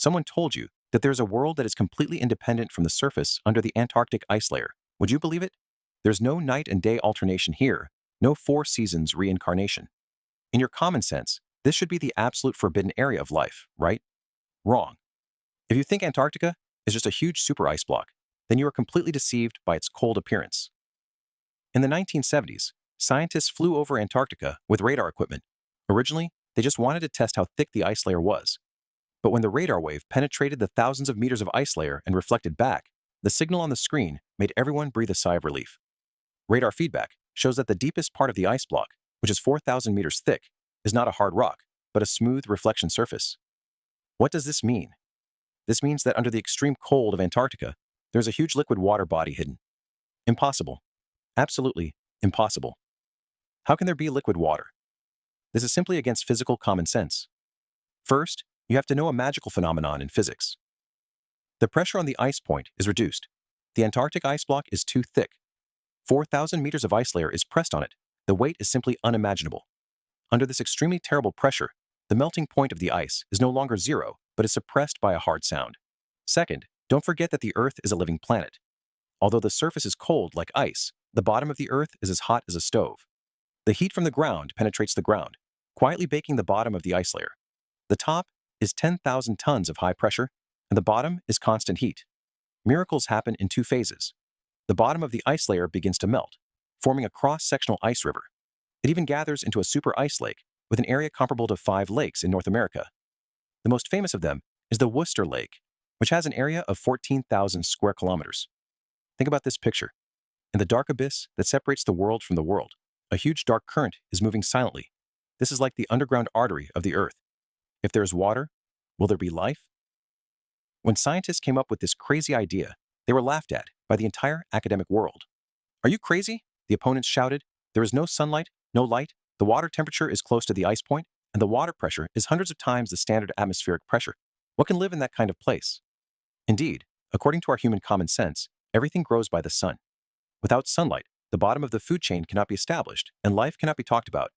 someone told you that there's a world that is completely independent from the surface under the Antarctic ice layer, would you believe it? There's no night and day alternation here, no four seasons reincarnation. In your common sense, this should be the absolute forbidden area of life, right? Wrong. If you think Antarctica is just a huge super ice block, then you are completely deceived by its cold appearance. In the 1970s, scientists flew over Antarctica with radar equipment. Originally, they just wanted to test how thick the ice layer was. But when the radar wave penetrated the thousands of meters of ice layer and reflected back, the signal on the screen made everyone breathe a sigh of relief. Radar feedback shows that the deepest part of the ice block, which is 4,000 meters thick, is not a hard rock, but a smooth reflection surface. What does this mean? This means that under the extreme cold of Antarctica, there's a huge liquid water body hidden. Impossible. Absolutely impossible. How can there be liquid water? This is simply against physical common sense. First, you have to know a magical phenomenon in physics. The pressure on the ice point is reduced. The Antarctic ice block is too thick. 4,000 meters of ice layer is pressed on it. The weight is simply unimaginable. Under this extremely terrible pressure, the melting point of the ice is no longer zero, but is suppressed by a hard sound. Second, don't forget that the Earth is a living planet. Although the surface is cold like ice, the bottom of the Earth is as hot as a stove. The heat from the ground penetrates the ground, quietly baking the bottom of the ice layer. The top is 10,000 tons of high pressure, and the bottom is constant heat. Miracles happen in two phases. The bottom of the ice layer begins to melt, forming a cross-sectional ice river. It even gathers into a super ice lake with an area comparable to 5 lakes in North America. The most famous of them is the Worcester Lake, which has an area of 14,000 square kilometers. Think about this picture. In the dark abyss that separates the world from the world, a huge dark current is moving silently. This is like the underground artery of the Earth. If there is water, will there be life? When scientists came up with this crazy idea, they were laughed at by the entire academic world. Are you crazy? The opponents shouted. There is no sunlight, no light, the water temperature is close to the ice point, and the water pressure is hundreds of times the standard atmospheric pressure. What can live in that kind of place? Indeed, according to our human common sense, everything grows by the sun. Without sunlight, the bottom of the food chain cannot be established, and life cannot be talked about.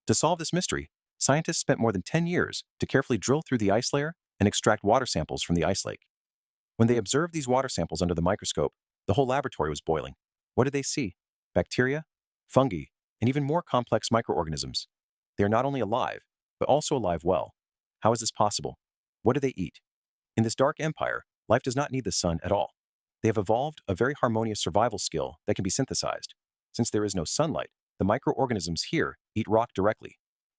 To solve this mystery, scientists spent more than 10 years to carefully drill through the ice layer and extract water samples from the ice lake. When they observed these water samples under the microscope, the whole laboratory was boiling. What did they see? Bacteria, fungi, and even more complex microorganisms. They are not only alive, but also alive well. How is this possible? What do they eat? In this dark empire, life does not need the sun at all. They have evolved a very harmonious survival skill that can be synthesized. Since there is no sunlight, the microorganisms here eat rock directly.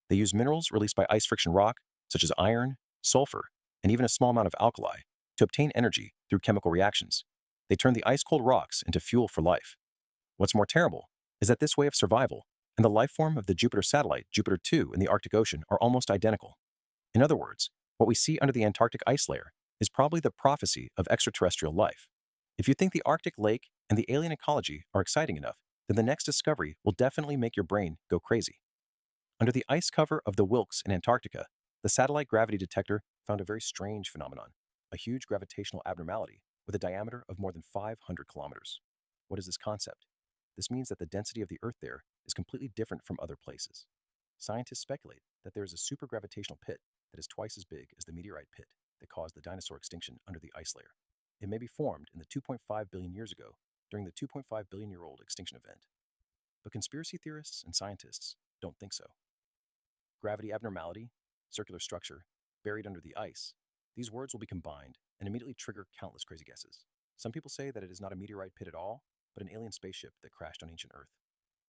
They use minerals released by ice friction rock, such as iron, sulfur, and even a small amount of alkali, to obtain energy through chemical reactions. They turn the ice-cold rocks into fuel for life. What's more terrible is that this way of survival and the life form of the Jupiter satellite, Jupiter 2, in the Arctic Ocean are almost identical. In other words, what we see under the Antarctic ice layer is probably the prophecy of extraterrestrial life. If you think the Arctic lake and the alien ecology are exciting enough, then the next discovery will definitely make your brain go crazy. Under the ice cover of the Wilkes in Antarctica, the satellite gravity detector found a very strange phenomenon, a huge gravitational abnormality with a diameter of more than 500 kilometers. What is this concept? This means that the density of the Earth there is completely different from other places. Scientists speculate that there is a supergravitational pit that is twice as big as the meteorite pit that caused the dinosaur extinction under the ice layer. It may be formed in the 2.5 billion years ago during the 2.5 billion-year-old extinction event. But conspiracy theorists and scientists don't think so. Gravity abnormality, circular structure, buried under the ice, these words will be combined and immediately trigger countless crazy guesses. Some people say that it is not a meteorite pit at all, but an alien spaceship that crashed on ancient Earth.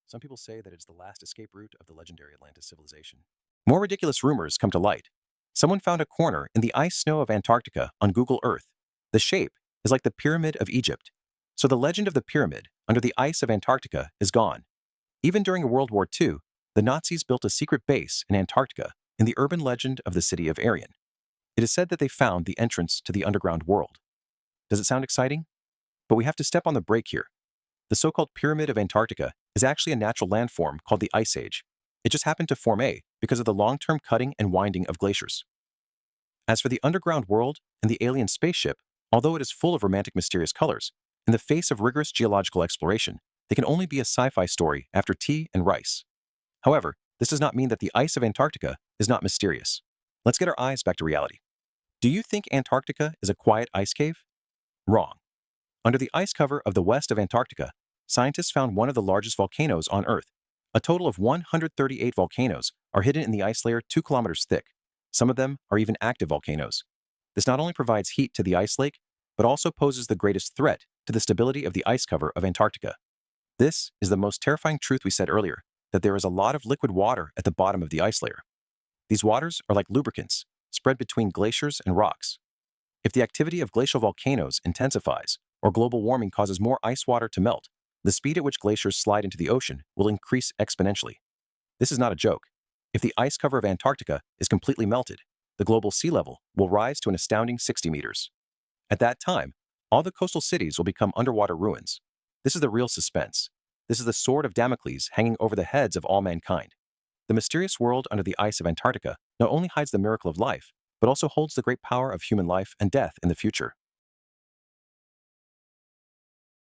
Some people say that it's the last escape route of the legendary Atlantis civilization. More ridiculous rumors come to light. Someone found a corner in the ice snow of Antarctica on Google Earth. The shape is like the Pyramid of Egypt. So the legend of the pyramid under the ice of Antarctica is gone. Even during World War II, the Nazis built a secret base in Antarctica in the urban legend of the city of Arion. It is said that they found the entrance to the underground world. Does it sound exciting? But we have to step on the brake here. The so-called Pyramid of Antarctica is actually a natural landform called the Ice Age. It just happened to form because of the long-term cutting and winding of glaciers. As for the underground world and the alien spaceship, although it is full of romantic, mysterious colors, in the face of rigorous geological exploration, they can only be a sci-fi story after tea and rice. However, this does not mean that the ice of Antarctica is not mysterious. Let's get our eyes back to reality. Do you think Antarctica is a quiet ice cave? Wrong. Under the ice cover of the west of Antarctica, scientists found one of the largest volcanoes on Earth. A total of 138 volcanoes are hidden in the ice layer 2 kilometers thick. Some of them are even active volcanoes. This not only provides heat to the ice lake, but also poses the greatest threat to the stability of the ice cover of Antarctica. This is the most terrifying truth we said earlier, that there is a lot of liquid water at the bottom of the ice layer. These waters are like lubricants, spread between glaciers and rocks. If the activity of glacial volcanoes intensifies, or global warming causes more ice water to melt, the speed at which glaciers slide into the ocean will increase exponentially. This is not a joke. If the ice cover of Antarctica is completely melted, the global sea level will rise to an astounding 60 meters. At that time, all the coastal cities will become underwater ruins. This is the real suspense. This is the sword of Damocles hanging over the heads of all mankind. The mysterious world under the ice of Antarctica not only hides the miracle of life, but also holds the great power of human life and death in the future.